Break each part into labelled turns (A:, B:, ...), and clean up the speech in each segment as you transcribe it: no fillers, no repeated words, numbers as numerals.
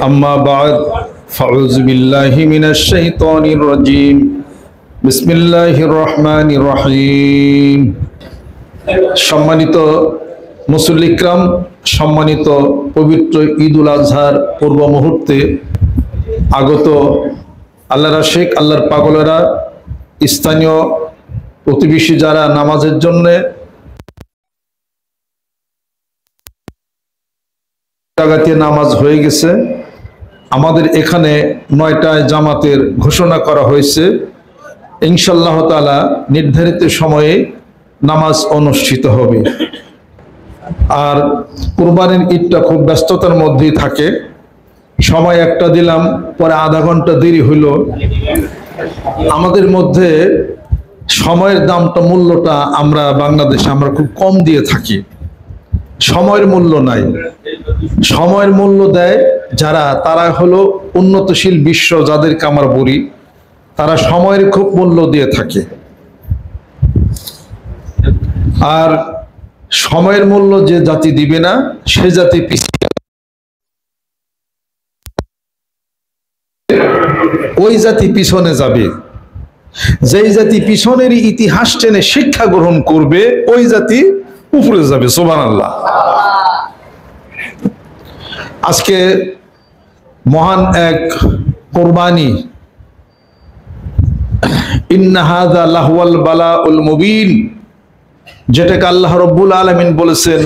A: أما بعد فأعوذ بالله من الشيطان الرجيم بسم الله الرحمن الرحيم সম্মানিত মুসল্লি ইকরাম, সম্মানিত পবিত্র ঈদুল আজহার পূর্ব মুহূর্তে আগত আল্লাহর আশিক, আল্লাহর পাগলেরা, স্থানীয় প্রতিবেশী যারা নামাজের জন্য জায়গাতে নামাজ হয়ে গেছে। আমাদের এখানে ৯টায় জামাতের ঘোষণা করা হয়েছে। ইনশাআল্লাহ তাআলা নির্ধারিত সময়ে নামাজ অনুষ্ঠিত হবে। আর কুরবানির ঈদটা খুব ব্যস্ততার মধ্যেই থাকে। সময় একটা দিলাম, পরে আধা ঘন্টা দেরি হইল। আমাদের মধ্যে সময়ের দামটা, মূল্যটা আমরা বাংলাদেশে আমরা খুব কম দিয়ে থাকি। সময়ের মূল্য নাই। সময়ের মূল্য দেয় যারা, তারা হলো উন্নতশীল বিশ্ব, যাদেরকে আমরা বলি, তারা সময়ের খুব মূল্য দিয়ে থাকে। আর সময়ের মূল্য যে জাতি দিবে না, সে জাতি পিছিয়ে, ওই জাতি পিছনে যাবে। যেই জাতি পিছনের ইতিহাস টেনে শিক্ষা গ্রহণ করবে, ওই জাতি উপরে যাবে। সুবহানাল্লাহ। আজকে মহান এক কুরবানি, ইন্না হাযা লাহুয়াল বালাউল মুবিন, যেটাকে আল্লাহ রাব্বুল আলামিন বলেছেন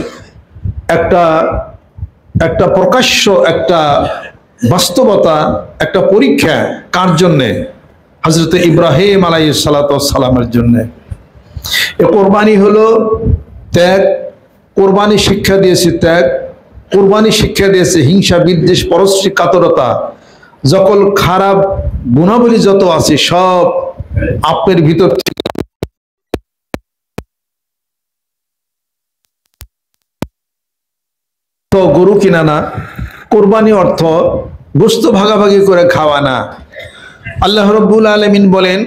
A: একটা প্রকাশ্য, একটা বাস্তবতা, একটা পরীক্ষা। কার জন্যে? হযরত ইব্রাহিম আলাইহিস সালাতু ওয়াস সালামের জন্য। এই কুরবানি হলো ত্যাগ। কুরবানি শিক্ষা দিয়েছে ত্যাগ। কুরবানি শিক্ষা দিয়েছে হিংসা, বিদ্বেষ, পরশ্রী কাতরতা, যখন খারাপ গুণাবলী যত আছে সব আপনার ভিতর তো গরু কিনা না। কুরবানি অর্থ গোশত ভাগাভাগি করে খাওয়া না। আল্লাহ রাব্বুল আলামিন বলেন,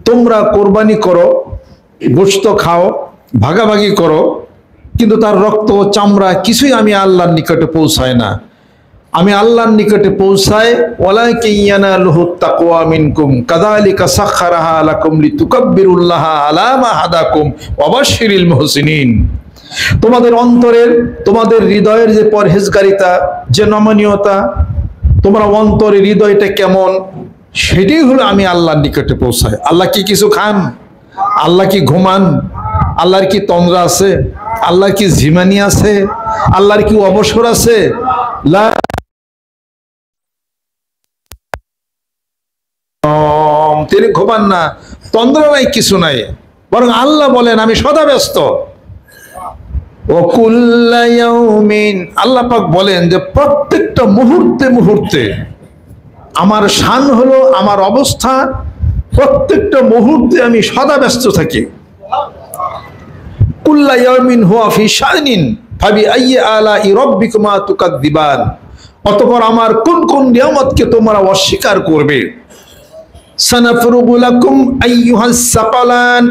A: তোমরা কুরবানি করো, গোশত খাও, ভাগাভাগি করো, কিন্তু তার রক্ত, চামড়া কিছুই আমি আল্লাহর নিকটে পৌঁছায় না। আমি আল্লাহর নিকটে পৌঁছাই ওয়ালাকিন ইয়ানালুহুত তাকওয়া মিনকুম কাযালিকা সাখখারাহা লাকুম লিতুকাব্বিরুল্লাহা আলা মা হাদাকুম ওয়া বাশশিরিল মুহসিনিন। তোমাদের অন্তরের, তোমাদের হৃদয়ের যে পরহেজগারিতা, যে নমনীয়তা, তোমরা অন্তরের হৃদয়টা কেমন, সেটাই হলো আমি আল্লাহর নিকটে পৌঁছাই। আল্লাহ কি কিছু খান? আল্লাহ কি ঘুমান? আল্লাহর কি তন্দ্রা আছে? আল্লাহর কি ঝিমানি আছে? আল্লাহর কি অবসর আছে? তিনি ঘুমান না, তন্দ্রা নাই, কিছু নাই। বরং আল্লাহ বলেন আমি সদা ব্যস্ত। আল্লাহ পাক বলেন যে প্রত্যেকটা মুহূর্তে মুহূর্তে আমার শান হলো, আমার অবস্থা, প্রত্যেকটা মুহূর্তে আমি সদা ব্যস্ত থাকি। কুল্লা ইয়াউমিন হুয়া ফি শানিন ফাবিআইয়ি আলাই রাব্বিকুমা তুকাযযিবান। অতঃপর আমার কোন কোন নিয়ামতকে তোমরা অস্বীকার করবে। সানাফরুগু লাকুম আইয়ুহাস সাকালান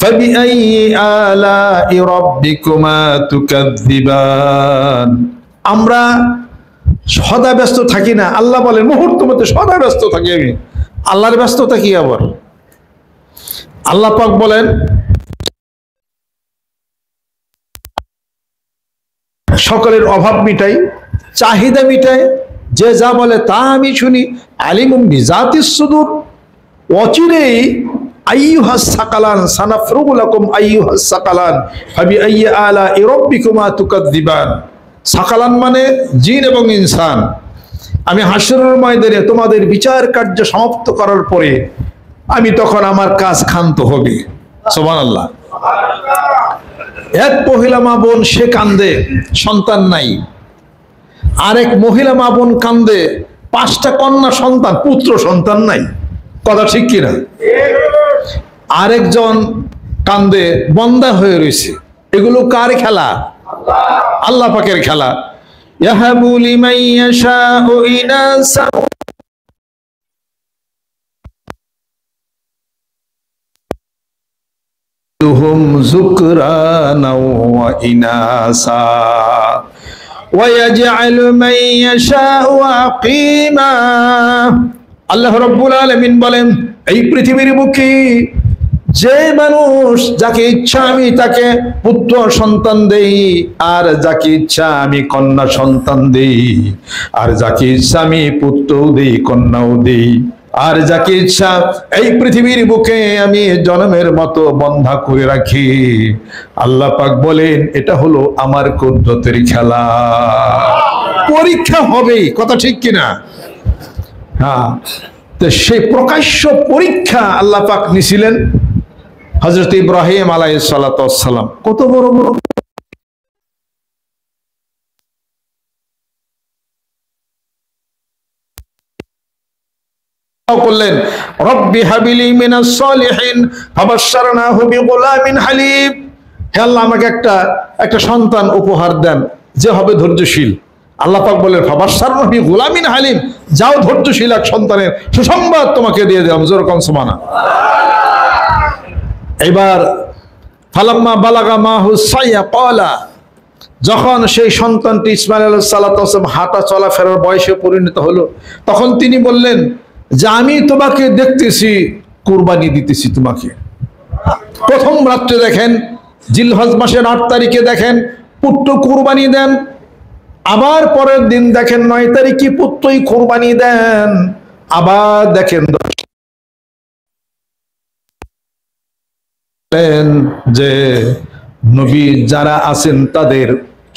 A: ফাবিআইয়ি আলাই রাব্বিকুমা তুকাযযিবান। আমরা সদা ব্যস্ত থাকি না। আল্লাহ বলেন মুহূর্ত মধ্যে সদা ব্যস্ত থাকি আমি। আল্লাহর ব্যস্ততা কি আবার? আল্লাহ পাক বলেন সকলের অভাব মিটাই, চাহিদা মিটাই, যে যা বলে তা আমি শুনি। আলিমুম বিজাতিস সুদূর। অচিরেই আইয়ুহাস সাকালান সানাফরুগু লাকুম আইয়ুহাস সাকালান ফাবিআইয়ি আলাই রাব্বিকুমা তুকাযযিবান। সাকালান মানে জিন এবং ইনসান। আমি হাসরের ময়দানে তোমাদের বিচার কার্য সমাপ্ত করার পরে আমি তখন আমার কাজ ক্ষান্ত হবে। সুবহানাল্লাহ। এক মহিলা মা বোন, সে কান্দে, সন্তান নাই। আরেক মহিলা মা বোন কান্দে, 5টা কন্যা সন্তান, পুত্র সন্তান নাই। কথা ঠিক কিনা? আরেকজন কান্দে, বন্দা হয়ে রয়েছে। এগুলো কার খেলা? আল্লাহ পাকের খেলা। ইয়াহাবু লিমান ইয়াশাউ ইনাসা যুকরানা ওয়া ইনাসা ويجعل من يشاء عقيما আল্লাহ রাব্বুল আলামিন বলেন এই পৃথিবীর বুকে যে মানুষ যাকে ইচ্ছা আমি তাকে পুত্র সন্তান দেই, আর যাকে ইচ্ছা আমি কন্যা সন্তান দেই, আর যাকে ইচ্ছা আমি পুত্রও দেই কন্যাও দেই, আর যাকে ইচ্ছা এই পৃথিবীর বুকে আমি জন্মের মতো বন্ধা করে রাখি। আল্লাহ পাক বলেন এটা হলো আমার কুদরতের খেলা। পরীক্ষা হবে, কথা ঠিক কিনা? হ্যাঁ, তো সেই প্রকাশ্য পরীক্ষা আল্লাহ পাক নিছিলেন হযরত ইব্রাহিম আলাইহিস সালাতু ওয়াস সালাম। কত বড় বড় করলেন, রব্বি হাবিলি মিনাস সলিহিন ফাবাশশারনাহু বিগুলামিন হালিম। হে আল্লাহ আমাকে একটা সন্তান উপহার দেন যে হবে ধৈর্যশীল। আল্লাহ পাক বলেন ফাবাশশারনাহু বিগুলামিন হালিম, যাও ধৈর্যশীল এক সন্তানের সুসংবাদ তোমাকে দিয়ে দিলাম। জোরে কোন সুবহানাল্লাহ। এবার ফালাম্মা বালাগা মাহু সাইয়া ক্বালা, যখন সেই সন্তানটি ইসমাঈল আলাইহিস সালাতু ওয়াস সালাম হাঁটা চলাফেরার বয়সে পরিণত হলো, তখন তিনি বললেন যে আমি তোমাকে দেখতেছি কুরবানি দিতেছি তোমাকে। প্রথম রাত্রে দেখেন জিলহজ মাসের 8 তারিখে দেখেন পুত্র কুরবানি দেন, আবার পরের দিন দেখেন 9 তারিখে পুত্রই কুরবানি দেন, আবার দেখেন যে নবী যারা আছেন তাদের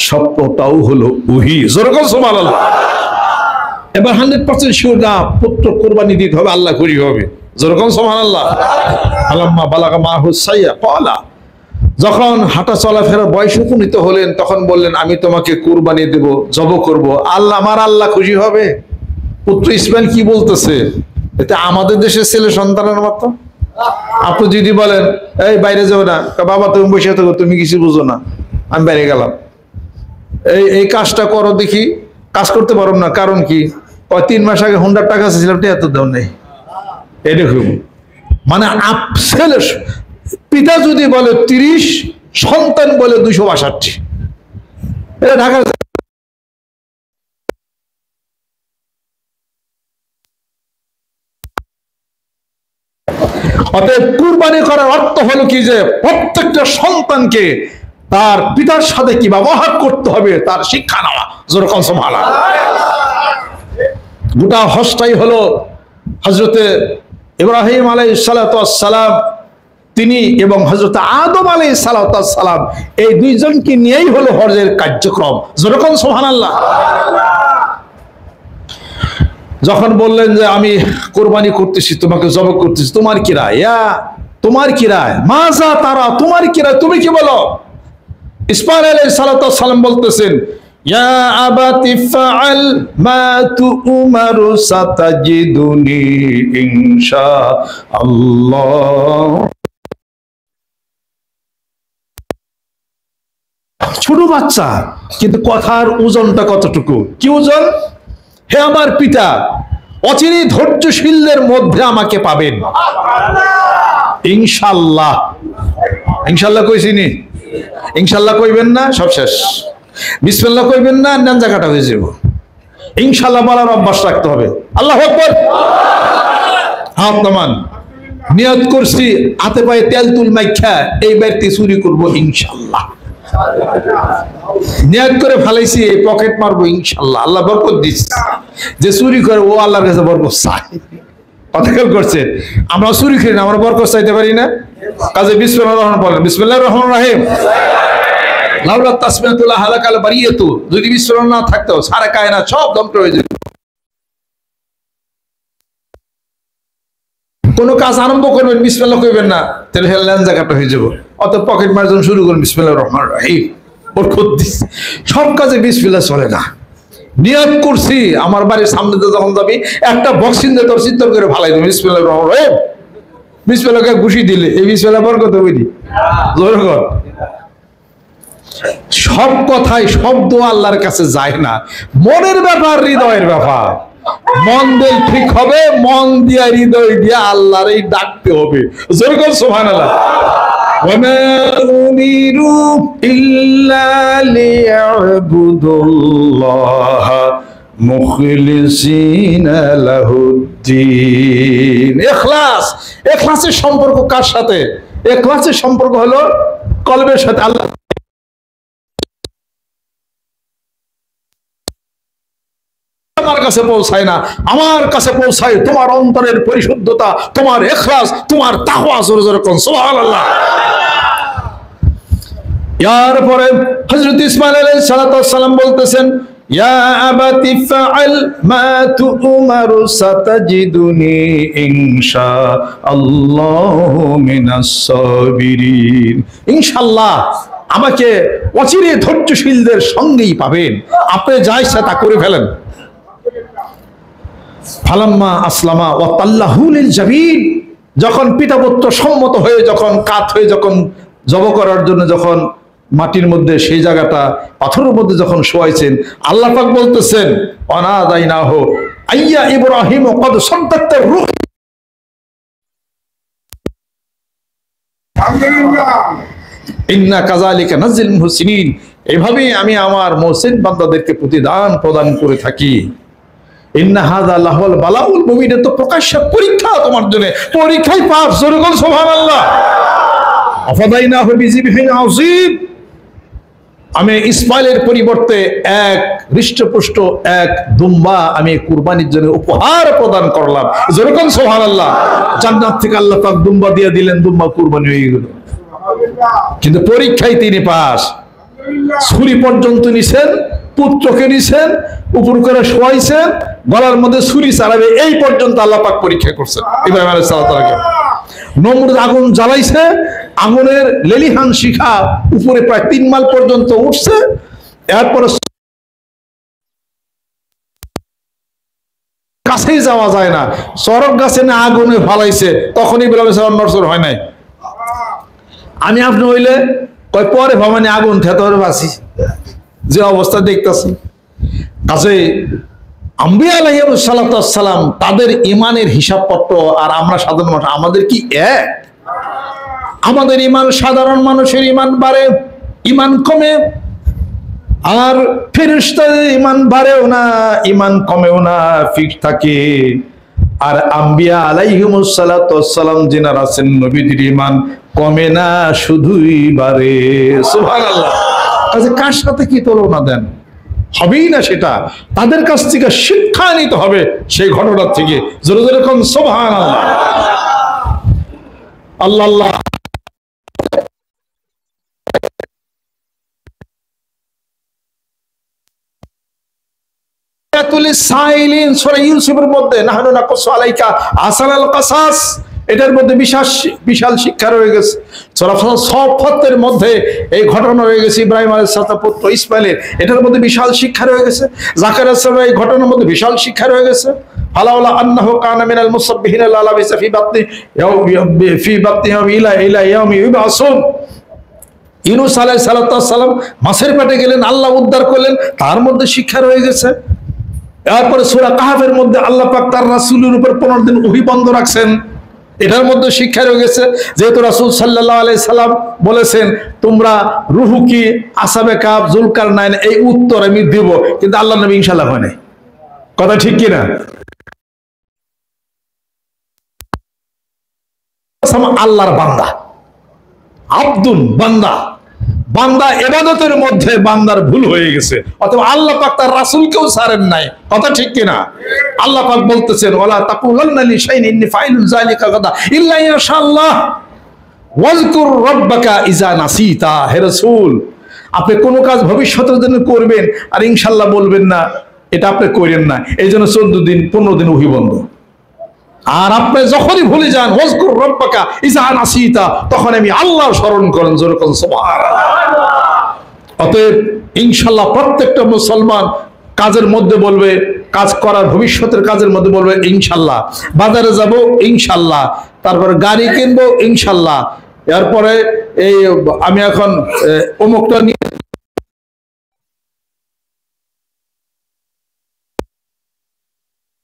A: স্বপ্নটাও হলো ওহী। জোরে বলো সুবহানাল্লাহ। এবার 100% শিওর না পুত্র কুরবানি দিতে হবে, আল্লাহ খুশি হবে। জোরে বলো সুবহানাল্লাহ। ফালাম্মা বালাগা মাহু সাইয়া ক্বালা, যখন হাঁটা চলাফেরা বয়স উপনীত হলেন তখন বললেন আমি তোমাকে কুরবানি দেব, জব করব। আল্লাহ আমার আল্লাহ খুশি হবে? পুত্র ইসমাইল কি বলতেছে, এটা আমাদের দেশের ছেলে সন্তানের মতো। আপনি যদি বলেন এই বাইরে যাবে না, বাবা তুমি বসে থাকো, তুমি কিছু বুঝো না, আমি বাইরে গেলাম, এই কাজটা করো দেখি, কাজ করতে পারো না, কারণ কি 3 মাস আগে 100 টাকা ছিলাম এত দাও নেই, এরকম। মানে ছেলে পিতা যদি বলে 30, সন্তান বলে 262। এটা ঢাকা। অতএব কুরবানি করার অর্থ হলো কি যে প্রত্যেকটা সন্তানকে তার পিতার সাথে কি ব্যবহার করতে হবে তার শিক্ষা নেওয়া। যেরকম সুবহানাল্লাহ। গোটা হজটাই হলো হযরতে ইব্রাহিম আলাইহিস সালাতু ওয়াস সালাম তিনি এবং হযরতে আদম আলাইহিস সালাতু ওয়াস সালাম এই দুইজনকে নিয়েই হলো হজের কার্যক্রম। যেরকম সুবহানাল্লাহ। যখন বললেন যে আমি কুরবানি করতেছি, তোমাকে জবাই করতেছি, তোমার কি রায়? তোমার কি রায়? মাজা তারা, তোমার কি রায়, তুমি কি বলো? ইসমাঈল আলাইহিস সালাতু ওয়াস সালাম বলতেছেন ইয়া আবাতি ফাআল মা তু'মারু সাতাজিদুনি ইনশাআল্লাহ। ছোট বাচ্চা, কিন্তু কথার ওজনটা কতটুকু, কি ওজন? হে আমার পিতা, অচিরে ধৈর্যশীলদের মধ্যে আমাকে পাবেন ইনশাআল্লাহ। ইনশাআল্লাহ কইছিনি? ইনশাআল্লাহ কইবেন না, সব শেষ। বিসমিল্লাহ কইবেন না, নাঞ্জা কাটা হয়ে যাব। ইনশাআল্লাহ বলার অভ্যাস রাখতে হবে। আল্লাহু আকবার। হাত নামান। নিয়ত করছি হাতে পায়ে তেল তুল মাইখা এই বাড়িতে চুরি করব ইনশাআল্লাহ। নিয়ত করে ফেলাইছি এই পকেট মারবো ইনশাআল্লাহ, আল্লাহ বরকত দিচ্ছে। যে চুরি করে ও আল্লাহর কাছে বরকত চায়। কথা খেয়াল করছেন? আমরা চুরি করি না, আমরা বরকত চাইতে পারি না। কাজে বিসমিল্লাহির রহমানির রহিম বলেন, বিসমিল্লাহির রহমানির রহিম। লাউলা তাসমিয়াতুল্লাহ হালাকাল বারিয়াতু, যদি বিসমিল্লাহ না থাকতো সারা কায়নাত সব ধ্বংস হয়ে যেত। কোন কাজ আরম্ভ করবেন বিসমিল্লাহ কইবেন না, তাহলে হেললেন জায়গাটা হয়ে যাব। অত পকেট মারজন শুরু করুন বিসমিল্লাহির রহমানির রহিম, বরকত দিচ্ছে। সব কাজে বিসমিল্লাহ চলে না। নিয়ত করছি আমার বাড়ির সামনে যখন যাবি একটা বক্সিং দিয়ে তোর চিন্তা করে ভালাই দেবে বিসমিল্লাহির রহমানির রহিম। বিসমিল্লাহকে ঘুষি দিলে এই বিসমিল্লাহ বরকত হবে নি? জোরে কর। সব কথাই শব্দ আল্লাহর কাছে যায় না, মনের ব্যাপার, হৃদয়ের ব্যাপার। মন দিল ঠিক হবে, মন দিয়া হৃদয় দিয়া আল্লাহরই ডাকতে হবে। যেরকম সুবহানাল্লাহ। وما أمروا إلا ليعبدوا الله মুখলিসিন লাহুদ্দিন। ইখলাস, ইখলাসের সম্পর্ক কার সাথে? ইখলাসের সম্পর্ক হলো কলবের সাথে। আল্লাহ আমার কাছে পৌঁছায় না, আমার কাছে পৌঁছায় তোমার অন্তরের পরিশুদ্ধতা, তোমার ইখলাস, তোমার তাকওয়া। জোরে জোরে কোন সুবহানাল্লাহ। এরপরে হযরত ইসমাঈল আলাইহিস সালাম বলতেছেন, ইয়া আবাতি ফাআল মা তু'মারু সাতাজিদুনি ইনশাআল্লাহু মিনাস সাবিরিন। ইনশাআল্লাহ আমাকে অচিরে ধৈর্যশীলদের সঙ্গেই পাবেন, আপনি যা ইচ্ছা তা করে ফেলেন। ফালাম্মা আসলামা ওয়া তাল্লাহু লিল জাবিন, যখন পিতা পুত্র সম্মত হয়ে যখন কাত হয়ে যখন জব করার জন্য যখন মাটির মধ্যে সেই জায়গাটা পাথরের মধ্যে যখন শোয়াইছেন, আল্লাহ পাক বলতেছেন অনাদাইনাহু আইয়া ইব্রাহিম কদ সাদ্দাকতা রূহ। ইন্না কাযালিকা নাজিল মুহসিনিন, এভাবেই আমি আমার মুহসিন বান্দাদেরকে প্রতিদান প্রদান করে থাকি। ইন্না হাযা লাহুল বালাউল মুবিন, তো প্রকাশ্য পরীক্ষা তোমার জন্য, পরীক্ষায় পাস। জোরে বল সুবহানাল্লাহ। আফাদাইনাহু বিযিবহিন আযীম, আমি ইসমাইলের পরিবর্তে এক হৃষ্টপুষ্ট এক দুম্বা আমি কুরবানির জন্য উপহার প্রদান করলাম। জোরে বল সুবহানাল্লাহ। জান্নাত থেকে আল্লাহ পাক দুম্বা দিয়ে দিলেন, দুম্বা কুরবানি হয়ে গেল। কিন্তু পরীক্ষায় তিনি পাস। ছুরি পর্যন্ত নিছেন, পুত্রকে নিছেন, উপর করে শোয়াইছেন, গলার মধ্যে ছুরি চালাবে, এই পর্যন্ত আল্লাহ পাক পরীক্ষা করছেন ইব্রাহিম আলাইহিস সালামকে। নমরুদ আগুন জ্বালাইছে, আগুনের লেলিহান শিখা উপরে প্রায় 3 মাইল পর্যন্ত উঠছে। এরপরে কাছেই যাওয়া যায় না, চরক গাছে না আগুনে ফালাইছে, তখনই ইব্রাহিম আলাইহিস সালাম নড়চড় হয় নাই। আমি আপনি হইলে কয় পরে ভবানী আগুন থেতরে বাঁচি, যে অবস্থা দেখতেছি। কাজে আম্বিয়া আলাইহিস সালাম তাদের ইমানের হিসাবপত্র আর আমরা সাধারণ মানুষ, আমাদের কি এক? আমাদের ইমান সাধারণ মানুষের ইমান বাড়ে, ইমান কমে। আর ফেরেশতাদের ইমান বাড়েও না, ইমান কমেও না, ফিক্স থাকে। আর আম্বিয়া আলাইহিমুস সালাম যিনারা আছেন, নবীদের ইমান কমে না, শুধুই বাড়ে। সুবহানাল্লাহ। কাজে কার সাথে কি তুলনা দেন? হবেই না সেটা। তাদের কাছ থেকে শিক্ষা নিতে হবে সেই ঘটনা থেকে। জোরে জোরে কোন সুবহানাল্লাহ। আল্লাহ আল্লাহ। সূরা ইউসুফের মধ্যে নাহনু নাকুসু আলাইকা আহসানাল কাসাস, এটার মধ্যে বিশাল শিক্ষা রয়ে গেছে। সূরা সাফফাতের মধ্যে এই ঘটনা রয়ে গেছে ইব্রাহিম আলাইহিস সালাম পুত্র ইসমাইলের, এটার মধ্যে বিশাল শিক্ষা রয়ে গেছে। জাকারিয়া সাহেবের এই ঘটনার মধ্যে বিশাল শিক্ষা রয়ে গেছে। ফালাউলা আন্নাহু কানা মিনাল মুসাব্বিহিনা লা লাবিসা ফি বাতনি ইলা ইয়াউমি ইউবআসুন। ইউনূস আলাইহিস সালাম মাছের পেটে গেলেন, আল্লাহ উদ্ধার করলেন, তার মধ্যে শিক্ষা রয়ে গেছে। এরপরে সূরা কাহফের মধ্যে আল্লাহ পাক তার রাসূলের উপর 15 দিন ওহী বন্ধ রাখছেন, এটার মধ্যে শিক্ষা রয়ে গেছে। যেহেতু রাসূল সাল্লাল্লাহু আলাইহি সাল্লাম বলেছেন, তোমরা রুহু কি, আসহাবে কাহফ, যুলকারনাইন, এই উত্তর আমি দেব, কিন্তু আল্লাহ নবী ইনশাআল্লাহ হয় নাই। কথা ঠিক কি না? আল্লাহর বান্দা, আব্দুল বান্দা, বান্দা ইবাদতের মধ্যে বান্দার ভুল হয়ে গেছে, অথবা আল্লাহ পাক তার রাসূলকেও ছাড়েন নাই। কথা ঠিক কি না? আল্লাহ পাক বলতেছেন, ওয়ালা তাকুলান্না লিশাইইন ইন্নী ফাইলুন যালিকা গাদা ইল্লা ইনশাআল্লাহ ওয়াজকুর রাব্বাকা ইযা নাসিতা। হে রাসূল, আপনি কোন কাজ ভবিষ্যতের জন্য করবেন আর ইনশাআল্লাহ বলবেন না, এটা আপনি করেন না। এই জন্য 14 দিন 15 দিন ওহী বন্ধ। আর আপনি যখনই ভুলে যান, ওয়াজকুর রাব্বাকা ইযা নাসিতা, তখন আমি আল্লাহর স্মরণ করেন। জোরে কোন সুবহানাল্লাহ। অতএব ইনশাআল্লাহ প্রত্যেকটা মুসলমান কাজের মধ্যে বলবে, কাজ করার ভবিষ্যতের কাজের মধ্যে বলবে ইনশাআল্লাহ। বাজারে যাব ইনশাআল্লাহ, তারপরে গাড়ি কিনবো ইনশাআল্লাহ, এরপরে এই আমি এখন অমুকটা নিয়ে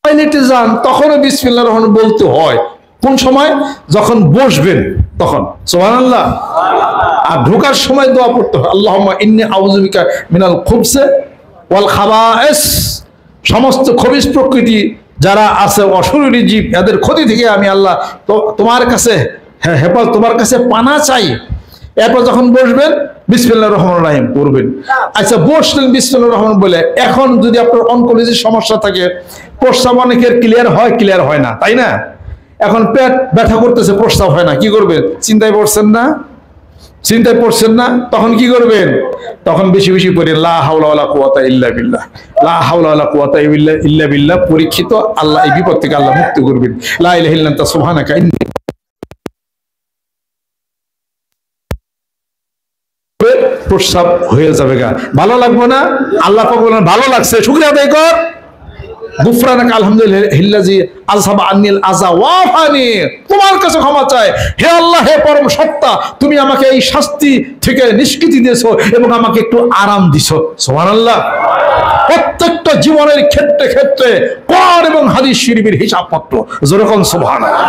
A: টয়লেটে যান, তখনও বিসমিল্লাহির রহমানির রহিম বলতে হয়। কোন সময়? যখন বসবেন তখন। সুবহানাল্লাহ। আর ঢোকার সময় দোয়া পড়তে হয়, আল্লাহুম্মা ইন্নী আউযু বিকা মিনাল খুবসি ওয়াল খাবায়েস, সমস্ত খবিস প্রকৃতি যারা আছে অশরীরী জীব এদের ক্ষতি থেকে আমি আল্লাহ তোমার কাছে হেফাজত, তোমার কাছে পানা চাই। এরপর যখন বসবেন বিসমিল্লাহির রহমানির রহিম পড়বেন। আচ্ছা বসলেন বিসমিল্লাহির রহমান বলে, এখন যদি আপনার অনকোলজির সমস্যা থাকে, প্রস্রাব অনেকের ক্লিয়ার হয় না, তাই না? এখন পেট ব্যথা করতেছে, প্রস্রাব হয় না, কি করবেন? চিন্তায় পড়ছেন না? তখন কি করবেন? তখন বেশি বেশি পড়েন লা হাওলা ওয়ালা কুওয়াতা ইল্লা বিল্লাহ, লা হাওলা ওয়ালা কুওয়াতা ইল্লা বিল্লাহ। পরীক্ষিত আল্লাহ এই বিপদ থেকে আল্লাহ মুক্ত করবেন। লা ইলাহা ইল্লা আনতা সুবহানাকা ইন্নী, প্রস্রাব হয়ে যাবে গা। ভালো লাগবে না? আল্লাহ পাক বলেন ভালো লাগছে, শুকরিয়া আদায় কর। গুফরানাক আলহামদুলিল্লাহি আযহাবা আন্নিল আযা ওয়া ফানি, তোমার কাছে ক্ষমা চাই হে আল্লাহ, হে পরম সত্তা, তুমি আমাকে এই শাস্তি থেকে নিষ্কৃতি দিয়েছো এবং আমাকে একটু আরাম দিছো। সুবহানাল্লাহ। প্রত্যেকটা জীবনের ক্ষেত্রে ক্ষেত্রে কোরআন এবং হাদিস শরীফের হিসাবপত্র, যেরকম সুবহানাল্লাহ।